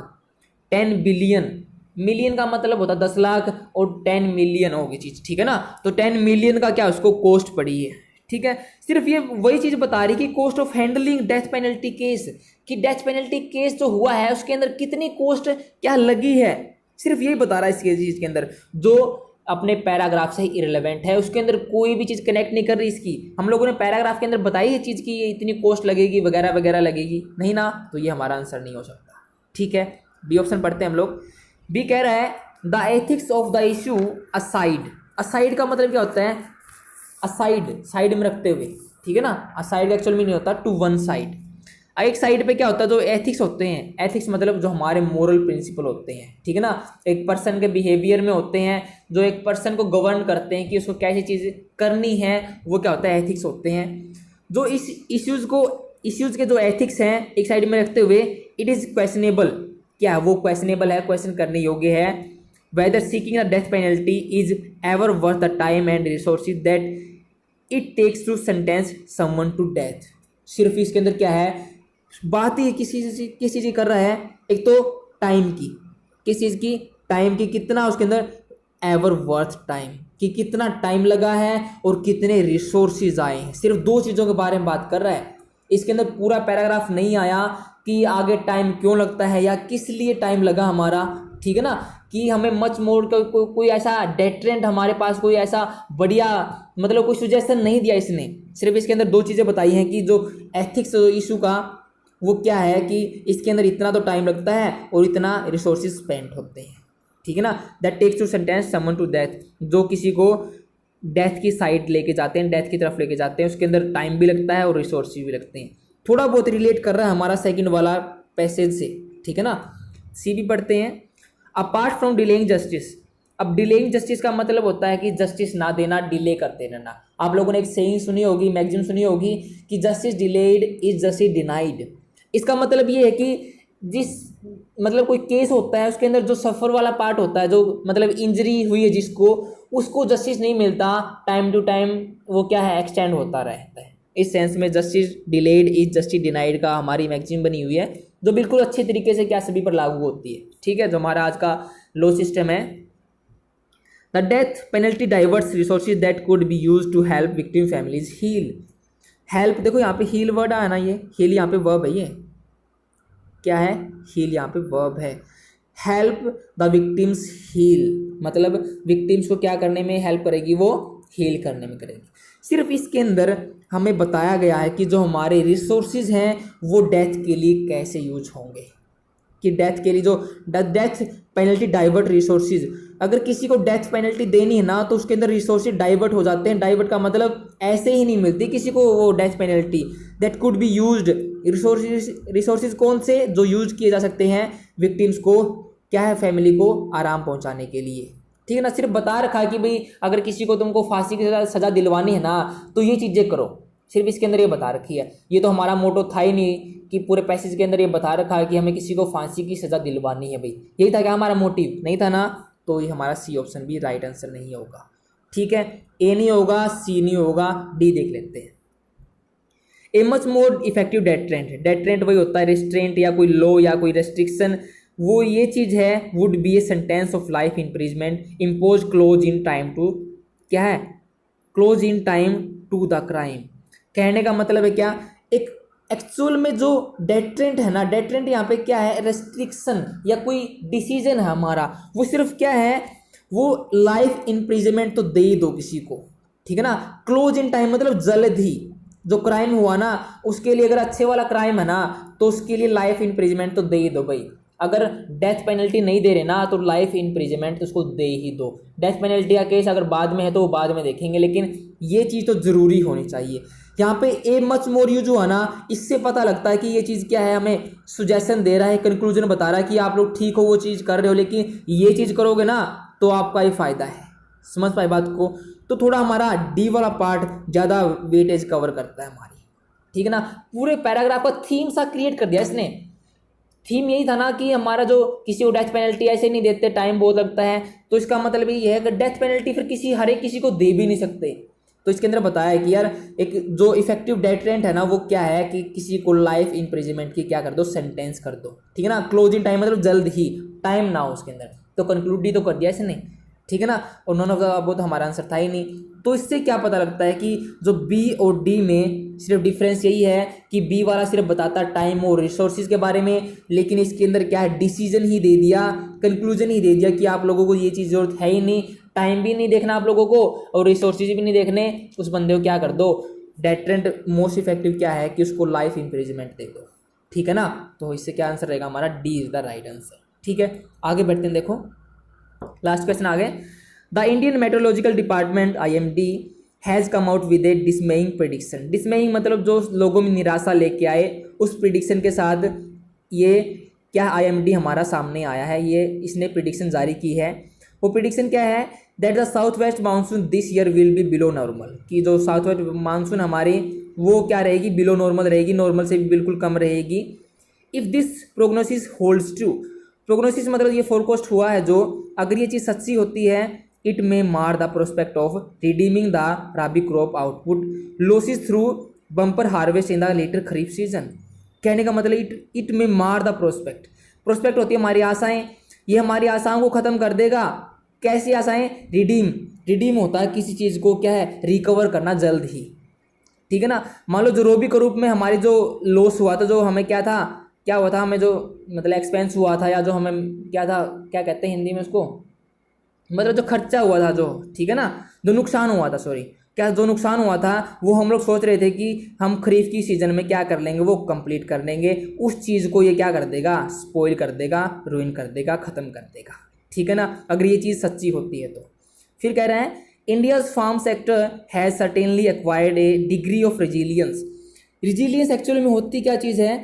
10 बिलियन, मिलियन का मतलब होता है 10 लाख और 10 मिलियन होगी चीज़, ठीक है ना। तो 10 मिलियन का क्या उसको कॉस्ट पड़ी है, ठीक है। सिर्फ ये वही चीज़ बता रही कि cost of handling death penalty case, कि डेथ पेनल्टी केस जो हुआ है उसके अंदर कितनी कॉस्ट क्या लगी है, सिर्फ यही बता रहा है इसके चीज़ के अंदर, जो अपने पैराग्राफ से इररिलेवेंट है, उसके अंदर कोई भी चीज़ कनेक्ट नहीं कर रही इसकी। हम लोगों ने पैराग्राफ के अंदर बताई है चीज़ की ये इतनी कॉस्ट लगेगी वगैरह वगैरह लगेगी, नहीं ना, तो ये हमारा आंसर नहीं हो सकता, ठीक है। बी ऑप्शन पढ़ते हैं हम लोग। बी कह रहा है the ethics of the issue aside. Aside का मतलब क्या होता है, असाइड साइड में रखते हुए, ठीक है ना। असाइड का एक्चुअल में नहीं होता टू वन साइड, एक साइड पे क्या होता है, जो एथिक्स होते हैं, एथिक्स मतलब जो हमारे मोरल प्रिंसिपल होते हैं, ठीक है ना, एक पर्सन के बिहेवियर में होते हैं, जो एक पर्सन को गवर्न करते हैं कि उसको कैसी चीज़ करनी है, वो क्या होता है, एथिक्स होते हैं। जो इस इश्यूज़ के जो एथिक्स हैं एक साइड में रखते हुए, इट इज़ क्वेश्चनेबल, क्या वो क्वेश्चनेबल है, क्वेश्चन करने योग्य है, whether seeking the death penalty is ever worth the time and resources that it takes to sentence someone to death. सिर्फ इसके अंदर क्या है, बात ही किसी चीज़ की कर रहा है, एक तो टाइम की, किस चीज़ की, टाइम की, कितना उसके अंदर एवर वर्थ टाइम, कि कितना टाइम लगा है और कितने रिसोर्सेज आए हैं, सिर्फ 2 चीज़ों के बारे में बात कर रहा है। इसके अंदर पूरा पैराग्राफ नहीं आया कि आगे टाइम क्यों लगता है या किस लिए टाइम लगा हमारा, ठीक है ना, कि हमें मच मोड़ का कोई ऐसा डेटरेंट हमारे पास, कोई ऐसा बढ़िया मतलब कोई सुजेशन नहीं दिया इसने। सिर्फ इसके अंदर 2 चीज़ें बताई हैं कि जो एथिक्स इशू का वो क्या है, कि इसके अंदर इतना तो टाइम लगता है और इतना रिसोर्सेज स्पेंड होते हैं, ठीक है ना। That takes to sentence someone to death, जो किसी को डेथ की साइड लेके जाते हैं, डेथ की तरफ लेके जाते हैं, उसके अंदर टाइम भी लगता है और रिसोर्सेज भी लगते हैं। थोड़ा बहुत रिलेट कर रहा है हमारा सेकंड वाला पैसेज से, ठीक है ना। सी भी पढ़ते हैं। अपार्ट फ्रॉम डिलेइंग जस्टिस, अब डिलेइंग जस्टिस का मतलब होता है कि जस्टिस ना देना, डिले करते रहना। आप लोगों ने एक सेइंग सुनी होगी, मैगजीन सुनी होगी कि justice delayed is justice denied. इसका मतलब ये है कि जिस मतलब कोई केस होता है उसके अंदर जो सफ़र वाला पार्ट होता है, जो मतलब इंजरी हुई है जिसको, उसको जस्टिस नहीं मिलता, टाइम टू टाइम वो क्या है एक्सटेंड होता रहता है। इस सेंस में justice delayed is justice denied का हमारी मैगजीन बनी हुई है, जो बिल्कुल अच्छे तरीके से क्या सभी पर लागू होती है, ठीक है, जो हमारा आज का लॉ सिस्टम है। The death penalty diverts resources that could be use to help victim families heal. Help, देखो यहाँ पे हील वर्ड आया ना, ये हील यहाँ पे वर्ब है, ये क्या है, हील यहाँ पे वर्ब है। हेल्प द विक्टिम्स हील, मतलब विक्टिम्स को क्या करने में हेल्प करेगी, वो हील करने में करेगी। सिर्फ इसके अंदर हमें बताया गया है कि जो हमारे रिसोर्सेज हैं वो डेथ के लिए कैसे यूज होंगे, कि डेथ के लिए जो डेथ पेनल्टी डाइवर्ट रिसोर्सेज, अगर किसी को डेथ पेनल्टी देनी है ना तो उसके अंदर रिसोर्सेज डाइवर्ट हो जाते हैं। डाइवर्ट का मतलब ऐसे ही नहीं मिलती किसी को वो death penalty, that could be used. Resources कौन से, जो यूज किए जा सकते हैं विक्टिम्स को, क्या है, फैमिली को आराम पहुंचाने के लिए, ठीक है ना। सिर्फ बता रखा है कि भाई अगर किसी को तुमको फांसी की सजा दिलवानी है ना तो ये चीज़ें करो, सिर्फ इसके अंदर ये बता रखी है। ये तो हमारा मोटो था ही नहीं कि पूरे पैसेज के अंदर ये बता रखा है कि हमें किसी को फांसी की सजा दिलवानी है, भाई यही था क्या हमारा मोटिव, नहीं था ना, तो ये हमारा सी ऑप्शन भी राइट आंसर नहीं होगा। ठीक है, ए नहीं होगा, सी नहीं होगा, डी देख लेते हैं। A much more effective deterrent, deterrent वही होता है रिस्ट्रेंट या कोई लॉ या कोई रेस्ट्रिक्शन, वो ये चीज़ है, would be a sentence of life imprisonment impose close in time to, क्या है, close in time to the crime. कहने का मतलब है क्या, एक एक्चुअल में जो डेटरेंट है ना, डेटरेंट यहाँ पे क्या है, रेस्ट्रिक्शन या कोई डिसीजन है हमारा, वो सिर्फ क्या है, वो लाइफ इम्प्रिजमेंट तो दे ही दो किसी को, ठीक है ना। क्लोज इन टाइम मतलब जल्द ही, जो क्राइम हुआ ना उसके लिए, अगर अच्छे वाला क्राइम है ना तो उसके लिए लाइफ इम्प्रिजमेंट तो दे ही दो भाई। अगर डेथ पेनल्टी नहीं दे रहे ना तो लाइफ इम्प्रिजमेंट तो उसको दे ही दो। डेथ पेनल्टी का केस अगर बाद में है तो वो बाद में देखेंगे, लेकिन ये चीज़ तो ज़रूरी होनी चाहिए। यहाँ पे ए मच मोर यूज हुआ ना, इससे पता लगता है कि ये चीज़ क्या है, हमें सुजेशन दे रहा है, कंक्लूजन बता रहा है कि आप लोग ठीक हो, वो चीज़ कर रहे हो, लेकिन ये चीज़ करोगे ना तो आपका ही फायदा है। समझ पाए बात को, तो थोड़ा हमारा डी वाला पार्ट ज़्यादा वेटेज कवर करता है हमारी, ठीक है ना। पूरे पैराग्राफ का थीम सा क्रिएट कर दिया इसने। थीम यही था ना कि हमारा जो किसी को डेथ पेनल्टी ऐसे नहीं देते, टाइम बहुत लगता है, तो इसका मतलब ये है कि डेथ पेनल्टी फिर हर एक किसी को दे भी नहीं सकते। तो इसके अंदर बताया है कि यार एक जो इफेक्टिव डेटरेंट है ना वो क्या है कि किसी को लाइफ इम्प्रिजमेंट की क्या कर दो, सेंटेंस कर दो, ठीक है ना। क्लोज इन टाइम मतलब जल्द ही, टाइम ना हो उसके अंदर, तो कंक्लूड ही तो कर दिया इसने, ठीक है ना। और नॉन ऑफ द अबव तो हमारा आंसर था ही नहीं। तो इससे क्या पता लगता है कि जो बी और डी में सिर्फ डिफरेंस यही है कि बी वाला सिर्फ बताता टाइम और रिसोर्सेज के बारे में, लेकिन इसके अंदर क्या है, डिसीजन ही दे दिया, कंक्लूजन ही दे दिया कि आप लोगों को ये चीज़ जरूरत है ही नहीं, टाइम भी नहीं देखना आप लोगों को और रिसोर्सेज भी नहीं देखने, उस बंदे को क्या कर दो, डेटरेंट मोस्ट इफेक्टिव क्या है कि उसको लाइफ इम्प्रिजमेंट दे दो, ठीक है ना। तो इससे क्या आंसर रहेगा हमारा, D is the right answer. ठीक है, आगे बढ़ते हैं, देखो लास्ट क्वेश्चन आगे। The Indian meteorological department IMD has come out with a dismaying prediction. Dismaying मतलब जो लोगों में निराशा लेके आए, उस प्रिडिक्शन के साथ ये क्या IMD हमारा सामने आया है, ये इसने प्रिडिक्शन जारी की है। वो प्रिडिक्शन क्या है, that the south west monsoon this year will be below normal, कि जो साउथ वेस्ट मानसून हमारी वो क्या रहेगी, बिलो नॉर्मल रहेगी, नॉर्मल से भी बिल्कुल कम रहेगी। If this prognosis holds true, prognosis मतलब ये फोरकास्ट हुआ है जो, अगर ये चीज़ सच्ची होती है, it may mar the prospect of redeeming the rabi crop output losses through bumper harvest in the latter kharif season. कहने का मतलब it may mar the prospect, prospect होती है हमारी आशाएं, ये हमारी आशाओं को ख़त्म कर देगा। कैसी आशाएं, रिडीम होता है किसी चीज़ को क्या है, रिकवर करना जल्द ही, ठीक है ना। मान लो जो रोबी के रूप में हमारी जो लॉस हुआ था, जो हमें क्या था, क्या हुआ था, हमें जो मतलब एक्सपेंस हुआ था, या जो हमें क्या था, क्या कहते हैं हिंदी में उसको, मतलब जो खर्चा हुआ था जो, ठीक है ना, जो नुकसान हुआ था, सॉरी, क्या जो नुकसान हुआ था वो हम लोग सोच रहे थे कि हम खरीफ की सीज़न में क्या कर लेंगे, वो कंप्लीट कर लेंगे, उस चीज़ को ये क्या कर देगा, स्पॉइल कर देगा, रुइन कर देगा, ख़त्म कर देगा, ठीक है ना, अगर ये चीज़ सच्ची होती है तो। फिर कह रहे हैं India's farm sector has certainly acquired a degree of resilience. Resilience actually में होती क्या चीज़ है,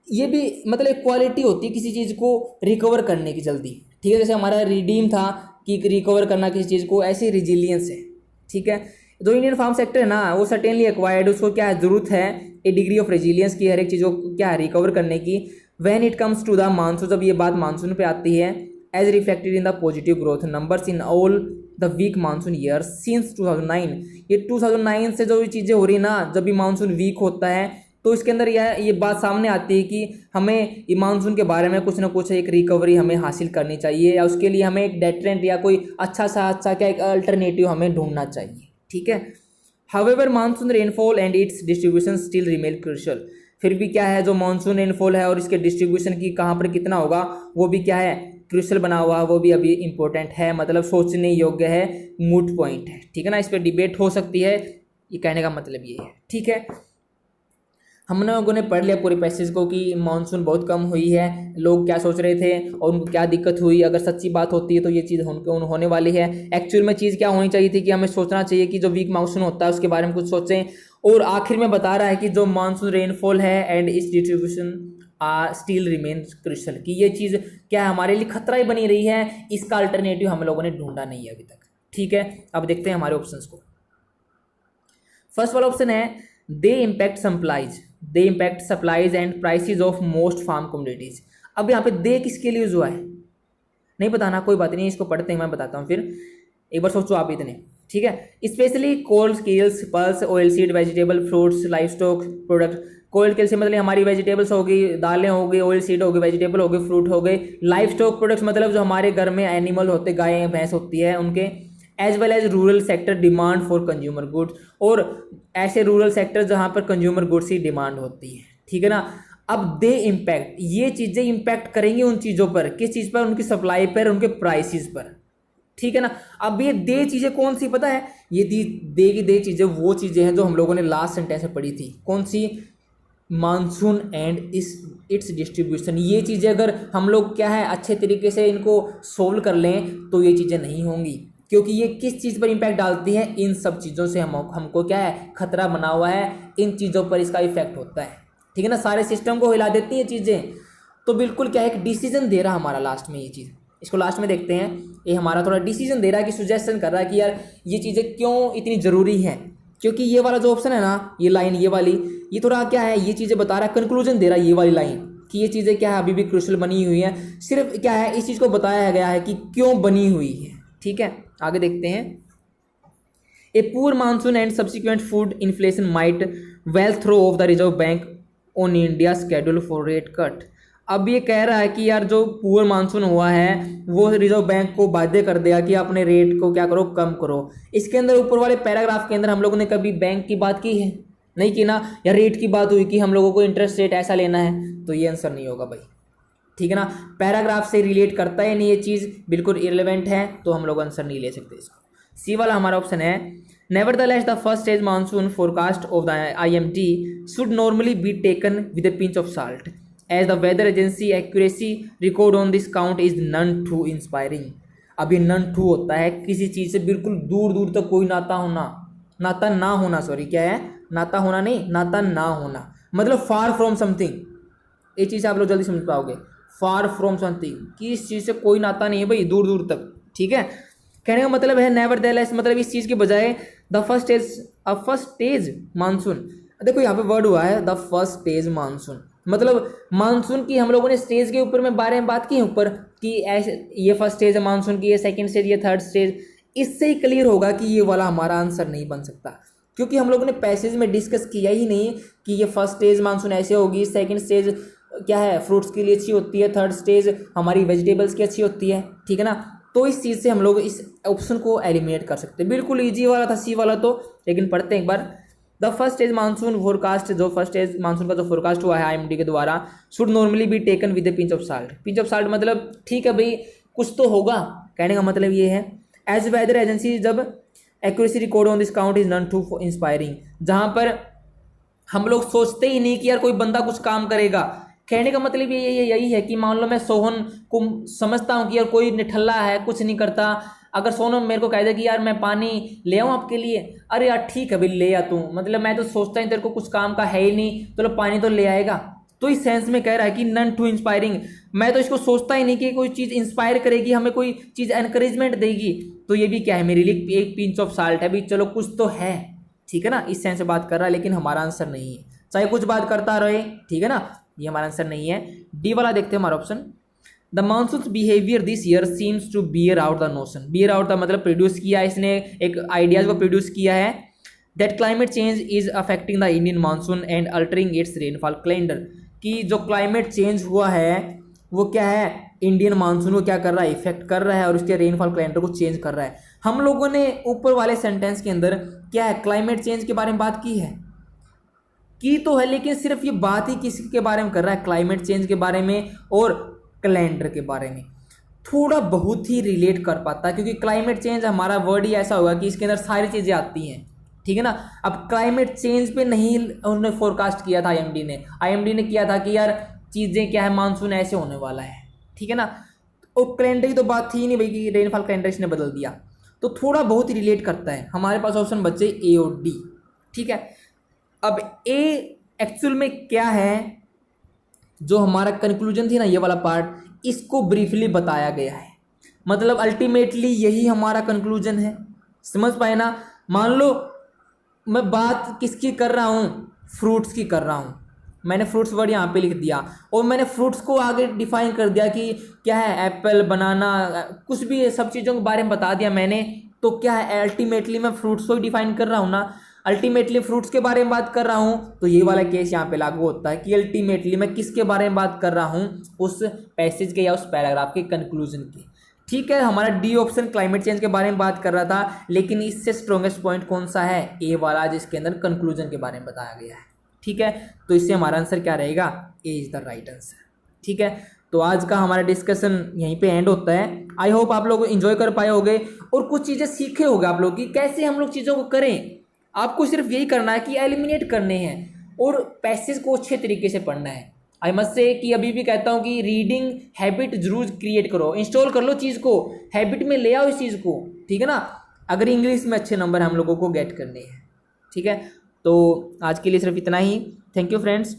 ये भी मतलब एक क्वालिटी होती है किसी चीज़ को रिकवर करने की जल्दी, ठीक है। जैसे हमारा रिडीम था कि रिकवर करना किसी चीज़ को, ऐसी रेजिलियंस है, ठीक है। जो इंडियन फार्म सेक्टर है ना वो सर्टेनली एक्वायर्ड, उसको क्या है, ज़रूरत है ए डिग्री ऑफ रेजिलियंस की, हर एक चीज़ को क्या है, रिकवर करने की। When it comes to the monsoon, जब ये बात मानसून पे आती है, as reflected in the positive growth numbers in all the weak monsoon year since 2009। ये 2009 से जो चीज़ें हो रही ना, जब भी मानसून वीक होता है तो इसके अंदर ये बात सामने आती है कि हमें ये मानसून के बारे में कुछ ना कुछ एक रिकवरी हमें हासिल करनी चाहिए, या उसके लिए हमें एक डेटरेंट या कोई अच्छा क्या एक अल्टरनेटिव हमें ढूंढना चाहिए। ठीक है। However monsoon rainfall and it's distribution still remain crucial. फिर भी क्या है, जो मानसून रेनफॉल है और इसके डिस्ट्रीब्यूशन की कहाँ पर कितना होगा वो भी क्या है, क्रूशियल बना हुआ, वो भी अभी इंपॉर्टेंट है, मतलब सोचने योग्य है, मूट पॉइंट है। ठीक है ना, इस पर डिबेट हो सकती है, ये कहने का मतलब ये है। ठीक है, हम लोगों ने पढ़ लिया पूरे पैसेज को कि मानसून बहुत कम हुई है, लोग क्या सोच रहे थे और उनको क्या दिक्कत हुई, अगर सच्ची बात होती है तो ये चीज़ होने वाली है। एक्चुअल में चीज़ क्या होनी चाहिए थी कि हमें सोचना चाहिए कि जो वीक मानसून होता है उसके बारे में कुछ सोचें। और आखिर में बता रहा है कि जो मानसून रेनफॉल है एंड इस डिस्ट्रीब्यूशन स्टिल रिमेन क्रूशियल, कि ये चीज़ क्या है, हमारे लिए खतरा ही बनी रही है, इसका अल्टरनेटिव हम लोगों ने ढूंढा नहीं है अभी तक। ठीक है, अब देखते हैं हमारे ऑप्शंस को। फर्स्ट वाला ऑप्शन है they impact supplies and prices of most farm commodities. अब यहाँ पे दे किसके लिए हुआ है नहीं पता ना, कोई बात नहीं, इसको पढ़ते हैं, मैं बताता हूँ फिर, एक बार सोचो आप इतने। ठीक है, specially cold skills, pulse, oil seed, vegetable, fruits, life stock product. Cold skill से मतलब हमारी वेजिटेबल्स हो गई, दालें हो गई, ऑयल सीड हो गई, वेजिटेबल हो गई, फ्रूट हो गए। लाइफ स्टॉक प्रोडक्ट्स मतलब जो हमारे घर में एनिमल होते, गाय भैंस होती है उनके। As well as rural sector demand for consumer goods, और ऐसे रूरल सेक्टर जहाँ पर कंज्यूमर गुड्स की डिमांड होती है। ठीक है ना, अब दे इम्पैक्ट, ये चीज़ें इम्पैक्ट करेंगी उन चीज़ों पर, किस चीज़ पर, उनकी सप्लाई पर, उनके प्राइसेस पर। ठीक है ना, अब ये दे चीज़ें कौन सी पता है, ये दे की दे चीज़ें वो चीज़ें हैं जो हम लोगों ने लास्ट सेंटेंस में पढ़ी थी। कौन सी, मानसून एंड इट्स डिस्ट्रीब्यूशन। ये चीज़ें अगर हम लोग क्या है अच्छे तरीके से इनको सोल्व कर लें तो ये चीज़ें नहीं होंगी, क्योंकि ये किस चीज़ पर इम्पैक्ट डालती है, इन सब चीज़ों से हमको क्या है खतरा बना हुआ है, इन चीज़ों पर इसका इफेक्ट होता है। ठीक है ना, सारे सिस्टम को हिला देती हैं चीज़ें। तो बिल्कुल क्या है, एक डिसीजन दे रहा हमारा लास्ट में ये चीज़, इसको लास्ट में देखते हैं। ये हमारा थोड़ा डिसीजन दे रहा है कि सुजेशन कर रहा है कि यार ये चीज़ें क्यों इतनी ज़रूरी हैं, क्योंकि ये वाला जो ऑप्शन है ना, ये लाइन ये वाली, ये थोड़ा क्या है, ये चीज़ें बता रहा है, कंक्लूजन दे रहा है ये वाली लाइन, कि ये चीज़ें क्या है अभी भी क्रूशियल बनी हुई है। सिर्फ क्या है इस चीज़ को बताया गया है कि क्यों बनी हुई है। ठीक है, आगे देखते हैं। A poor monsoon and subsequent food inflation might well throw off the Reserve Bank on India schedule for rate cut. अब ये कह रहा है कि यार जो पुअर मानसून हुआ है वो रिजर्व बैंक को बाध्य कर देगा कि अपने रेट को क्या करो, कम करो। इसके अंदर ऊपर वाले पैराग्राफ के अंदर हम लोगों ने कभी बैंक की बात की है नहीं की ना, या रेट की बात हुई कि हम लोगों को इंटरेस्ट रेट ऐसा लेना है, तो ये आंसर नहीं होगा भाई। ठीक है ना, पैराग्राफ से रिलेट करता है नहीं ये चीज़, बिल्कुल इररिलेवेंट है, तो हम लोग आंसर नहीं ले सकते इसको। सी वाला हमारा ऑप्शन है nevertheless the first stage monsoon forecast of the IMD should normally be taken with a pinch of salt as the weather agency accuracy record on this count is none too inspiring. अब ये none to होता है किसी चीज़ से बिल्कुल दूर दूर तक कोई नाता ना होना, सॉरी क्या है, नाता होना नहीं, नाता ना होना, मतलब फार फ्रॉम समथिंग। ये चीज़ आप लोग जल्दी समझ पाओगे, फार फ्रॉम समथिंग, कि इस चीज़ से कोई नाता नहीं है भाई दूर दूर तक। ठीक है, कहने का मतलब है नेवरदलेस, मतलब इस चीज़ के बजाय द फर्स्ट स्टेज मानसून। देखो यहाँ पे वर्ड हुआ है द फर्स्ट स्टेज मानसून, मतलब मानसून की हम लोगों ने स्टेज के ऊपर में बारे में बात की है ऊपर, कि ऐसे ये फर्स्ट स्टेज है मानसून की, ये सेकंड स्टेज, ये थर्ड स्टेज। इससे ही क्लियर होगा कि ये वाला हमारा आंसर नहीं बन सकता, क्योंकि हम लोगों ने पैसेज में डिस्कस किया ही नहीं कि ये फर्स्ट स्टेज मानसून ऐसे होगी, सेकंड स्टेज क्या है फ्रूट्स के लिए अच्छी होती है, थर्ड स्टेज हमारी वेजिटेबल्स की अच्छी होती है। ठीक है ना, तो इस चीज़ से हम लोग इस ऑप्शन को एलिमिनेट कर सकते हैं। बिल्कुल ईजी वाला था सी वाला तो, लेकिन पढ़ते हैं एक बार। The first stage monsoon forecast, जो फर्स्ट स्टेज मानसून का जो फोरकास्ट हुआ है IMD के द्वारा, should normally be taken with a pinch of salt. Pinch of salt मतलब ठीक है भाई कुछ तो होगा, कहने का मतलब ये है। एज वेदर एजेंसी जब accuracy record on this count is none too inspiring, जहाँ पर हम लोग सोचते ही नहीं कि यार कोई बंदा कुछ काम करेगा। कहने का मतलब यही है कि मान लो मैं सोहन को समझता हूँ कि यार कोई निठल्ला है, कुछ नहीं करता। अगर सोहन मेरे को कह दे कि यार मैं पानी ले आऊँ आपके लिए, अरे यार ठीक है भाई ले आ तू, मतलब मैं तो सोचता ही तेरे को कुछ काम का है ही नहीं, चलो पानी तो ले आएगा। तो इस सेंस में कह रहा है कि नन टू इंस्पायरिंग, मैं तो इसको सोचता ही नहीं कि कोई चीज़ इंस्पायर करेगी, हमें कोई चीज़ एनकरेजमेंट देगी। तो ये भी क्या है मेरे लिए एक पिंच ऑफ साल्ट है भाई, चलो कुछ तो है। ठीक है ना, इस सेंस से बात कर रहा है, लेकिन हमारा आंसर नहीं है, चाहे कुछ बात करता रहे। ठीक है ना, ये हमारा आंसर नहीं है। डी वाला देखते हैं हमारा option. The monsoon behaviour this year seems to bear out the notion. Bear out का मतलब प्रोड्यूस किया, इसने एक आइडियाज को प्रोड्यूस किया है that climate change is affecting the Indian monsoon and altering it's rainfall calendar, कि जो क्लाइमेट चेंज हुआ है वो क्या है, इंडियन मानसून को क्या कर रहा है, इफेक्ट कर रहा है और उसके रेनफॉल कैलेंडर को चेंज कर रहा है। हम लोगों ने ऊपर वाले सेंटेंस के अंदर क्या है, क्लाइमेट चेंज के बारे में बात की तो है, लेकिन सिर्फ ये बात ही किसके बारे में कर रहा है, क्लाइमेट चेंज के बारे में और कैलेंडर के बारे में। थोड़ा बहुत ही रिलेट कर पाता है, क्योंकि क्लाइमेट चेंज हमारा वर्ड ही ऐसा होगा कि इसके अंदर सारी चीज़ें आती हैं, ठीक है ना। अब क्लाइमेट चेंज पे नहीं उन्होंने फोरकास्ट किया था, आईएमडी ने किया था कि यार चीज़ें क्या है, मानसून ऐसे होने वाला है, ठीक है ना। और कैलेंडर की तो बात थी ही नहीं भाई कि रेनफॉल कैलेंडर इसने बदल दिया, तो थोड़ा बहुत ही रिलेट करता है। हमारे पास ऑप्शन बचे ए और डी, ठीक है। अब ए एक्चुअल में क्या है, जो हमारा कंक्लूजन थी ना ये वाला पार्ट, इसको ब्रीफली बताया गया है, मतलब अल्टीमेटली यही हमारा कंक्लूजन है, समझ पाए ना। मान लो मैं बात किसकी कर रहा हूँ, फ्रूट्स की कर रहा हूँ, मैंने फ्रूट्स वर्ड यहाँ पे लिख दिया और मैंने फ्रूट्स को आगे डिफाइन कर दिया कि क्या है, एप्पल, बनाना, कुछ भी सब चीज़ों के बारे में बता दिया मैंने, तो क्या है अल्टीमेटली मैं फ्रूट्स को डिफाइन कर रहा हूँ ना, अल्टीमेटली फ्रूट्स के बारे में बात कर रहा हूँ, तो ये वाला केस यहाँ पे लागू होता है कि अल्टीमेटली मैं किसके बारे में बात कर रहा हूँ, उस पैसेज के या उस पैराग्राफ के कंक्लूजन के, ठीक है। हमारा डी ऑप्शन क्लाइमेट चेंज के बारे में बात कर रहा था, लेकिन इससे स्ट्रॉन्गेस्ट पॉइंट कौन सा है, ए वाला, जिसके अंदर कंक्लूजन के बारे में बताया गया है, ठीक है। तो इससे हमारा आंसर क्या रहेगा, ए इज द राइट आंसर, ठीक है। तो आज का हमारा डिस्कशन यहीं पे एंड होता है। आई होप आप लोग एंजॉय कर पाए होंगे और कुछ चीज़ें सीखे होंगे आप लोग कि कैसे हम लोग चीज़ों को करें। आपको सिर्फ यही करना है कि एलिमिनेट करने हैं और पैसेज को अच्छे तरीके से पढ़ना है। आई मस्ट से कि अभी भी कहता हूँ कि रीडिंग हैबिट जरूर क्रिएट करो, इंस्टॉल कर लो चीज़ को, हैबिट में ले आओ इस चीज़ को, ठीक है ना। अगर इंग्लिश में अच्छे नंबर हम लोगों को गेट करने हैं, ठीक है। तो आज के लिए सिर्फ इतना ही। Thank you friends.